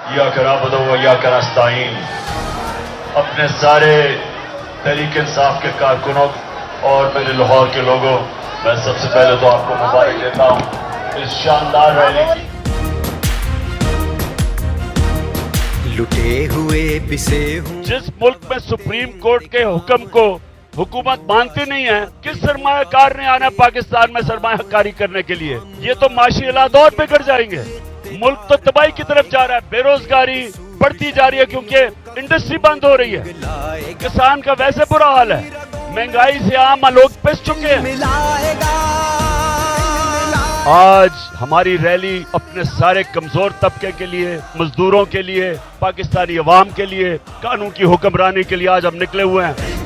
या कराबदो व या करास्ताइन। अपने सारे तहरीक इंसाफ के कारकुनों और मेरे लाहौर के लोगों, मैं सबसे पहले तो आपको मुबारक देता हूं इस शानदार रैली की। लुटे हुए पिसे हुए जिस मुल्क में सुप्रीम कोर्ट के हुक्म को हुकूमत मानती नहीं है, किस सरमायाकार ने आना पाकिस्तान में सरमायाकारी करने के लिए? ये तो माशी हालात और बिगड़ जाएंगे। मुल्क तो तबाही की तरफ जा रहा है, बेरोजगारी बढ़ती जा रही है क्योंकि इंडस्ट्री बंद हो रही है, किसान का वैसे बुरा हाल है, महंगाई से आम लोग पिस चुके हैं। आज हमारी रैली अपने सारे कमजोर तबके के लिए, मजदूरों के लिए, पाकिस्तानी अवाम के लिए, कानून की हुक्मरानी के लिए आज हम निकले हुए हैं।